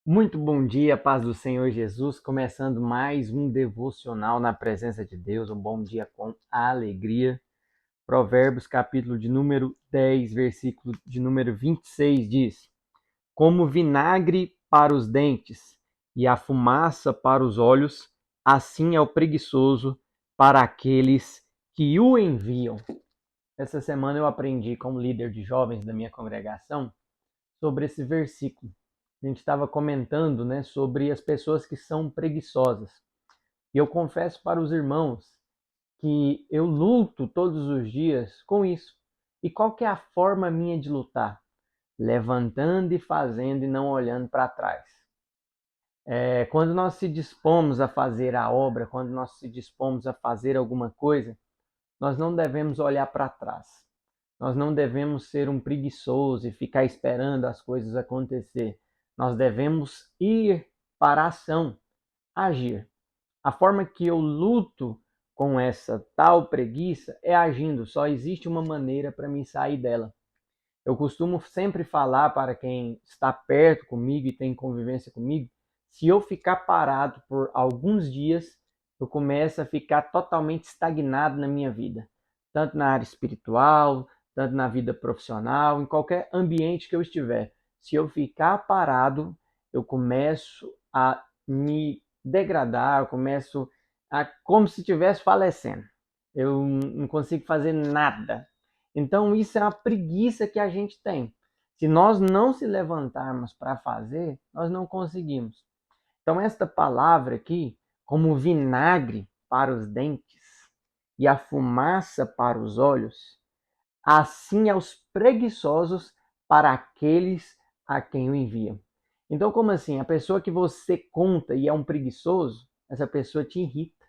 Muito bom dia, paz do Senhor Jesus, começando mais um devocional na presença de Deus, um bom dia com alegria. Provérbios, capítulo de número 10, versículo de número 26 diz: Como vinagre para os dentes e a fumaça para os olhos, assim é o preguiçoso para aqueles que o enviam. Essa semana eu aprendi como líder de jovens da minha congregação sobre esse versículo. A gente estava comentando, né, sobre as pessoas que são preguiçosas. E eu confesso para os irmãos que eu luto todos os dias com isso. E qual que é a forma minha de lutar? Levantando e fazendo e não olhando para trás. Quando nós se dispomos a fazer a obra, quando nós se dispomos a fazer alguma coisa, nós não devemos olhar para trás. Nós não devemos ser um preguiçoso e ficar esperando as coisas acontecer. Nós devemos ir para a ação, agir. A forma que eu luto com essa tal preguiça é agindo. Só existe uma maneira para me sair dela. Eu costumo sempre falar para quem está perto comigo e tem convivência comigo, se eu ficar parado por alguns dias, eu começo a ficar totalmente estagnado na minha vida, tanto na área espiritual, tanto na vida profissional, em qualquer ambiente que eu estiver. Se eu ficar parado, eu começo a me degradar, eu começo a como se estivesse falecendo. Eu não consigo fazer nada. Então, isso é uma preguiça que a gente tem. Se nós não se levantarmos para fazer, nós não conseguimos. Então, esta palavra aqui, como vinagre para os dentes e a fumaça para os olhos, assim é os preguiçosos para aqueles a quem o enviam. Então, como assim? A pessoa que você conta e é um preguiçoso, essa pessoa te irrita,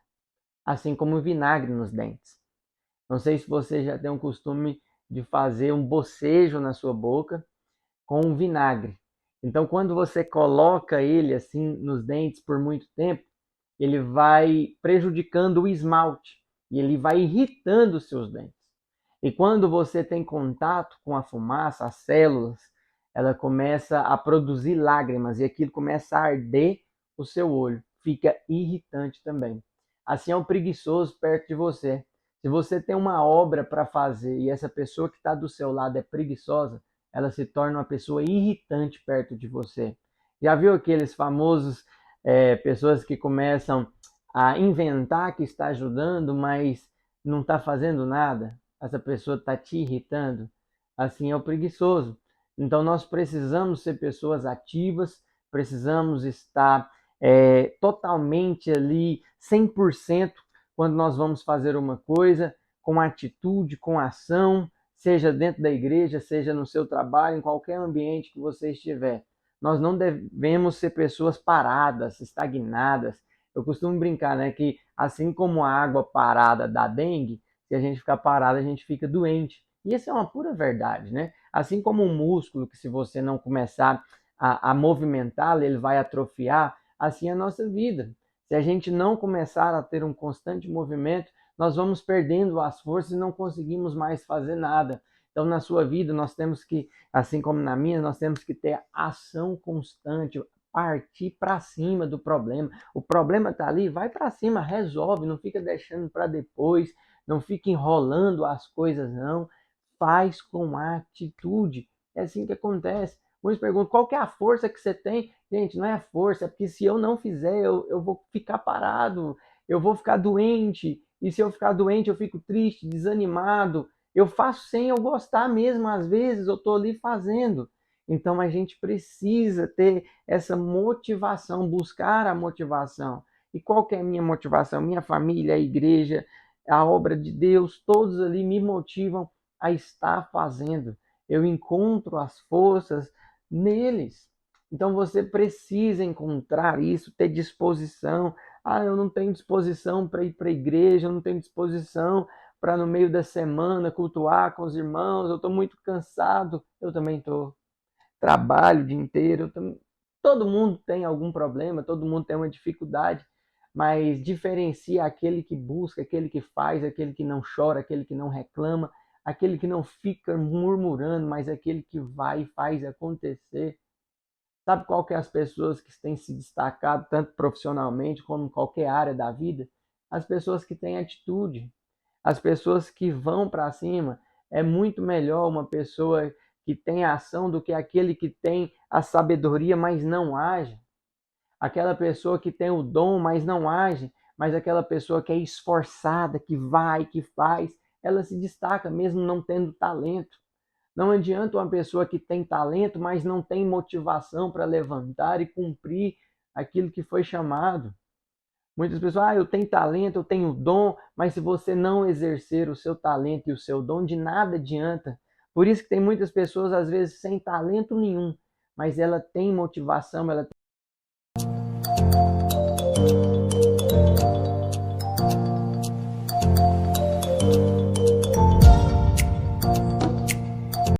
assim como o vinagre nos dentes. Não sei se você já tem o costume de fazer um bocejo na sua boca com um vinagre. Então, quando você coloca ele assim nos dentes por muito tempo, ele vai prejudicando o esmalte e ele vai irritando os seus dentes. E quando você tem contato com a fumaça, as células, ela começa a produzir lágrimas e aquilo começa a arder o seu olho. Fica irritante também. Assim é o preguiçoso perto de você. Se você tem uma obra para fazer e essa pessoa que está do seu lado é preguiçosa, ela se torna uma pessoa irritante perto de você. Já viu aqueles famosos pessoas que começam a inventar que está ajudando, mas não está fazendo nada? Essa pessoa está te irritando. Assim é o preguiçoso. Então nós precisamos ser pessoas ativas, precisamos estar totalmente ali, 100%, quando nós vamos fazer uma coisa, com atitude, com ação, seja dentro da igreja, seja no seu trabalho, em qualquer ambiente que você estiver. Nós não devemos ser pessoas paradas, estagnadas. Eu costumo brincar, né, que assim como a água parada dá dengue, se a gente ficar parado, a gente fica doente. E isso é uma pura verdade, né? Assim como um músculo, que se você não começar a movimentá-lo, ele vai atrofiar, assim é a nossa vida. Se a gente não começar a ter um constante movimento, nós vamos perdendo as forças e não conseguimos mais fazer nada. Então, na sua vida, nós temos que, assim como na minha, nós temos que ter ação constante, partir para cima do problema. O problema está ali, vai para cima, resolve, não fica deixando para depois, não fica enrolando as coisas, não. Faz com atitude. É assim que acontece. Muitos perguntam, qual que é a força que você tem? Gente, não é a força, é porque se eu não fizer, eu vou ficar parado, eu vou ficar doente, e se eu ficar doente, eu fico triste, desanimado. Eu faço sem eu gostar mesmo, às vezes eu estou ali fazendo. Então a gente precisa ter essa motivação, buscar a motivação. E qual que é a minha motivação? Minha família, a igreja, a obra de Deus, todos ali me motivam a estar fazendo. Eu encontro as forças neles. Então você precisa encontrar isso, ter disposição. Ah, eu não tenho disposição para ir para a igreja, eu não tenho disposição para no meio da semana cultuar com os irmãos, eu estou muito cansado. Eu também estou. Trabalho o dia inteiro. Todo mundo tem algum problema, todo mundo tem uma dificuldade. mas diferencia aquele que busca, aquele que faz, aquele que não chora, aquele que não reclama, aquele que não fica murmurando, mas aquele que vai e faz acontecer. Sabe qual que é as pessoas que têm se destacado tanto profissionalmente como em qualquer área da vida? As pessoas que têm atitude, as pessoas que vão para cima. É muito melhor uma pessoa que tem ação do que aquele que tem a sabedoria, mas não age. Aquela pessoa que tem o dom, mas não age, mas aquela pessoa que é esforçada, que vai, que faz, ela se destaca mesmo não tendo talento. Não adianta uma pessoa que tem talento, mas não tem motivação para levantar e cumprir aquilo que foi chamado. Muitas pessoas, eu tenho talento, eu tenho dom, mas se você não exercer o seu talento e o seu dom, de nada adianta. Por isso que tem muitas pessoas, às vezes, sem talento nenhum, mas ela tem motivação, ela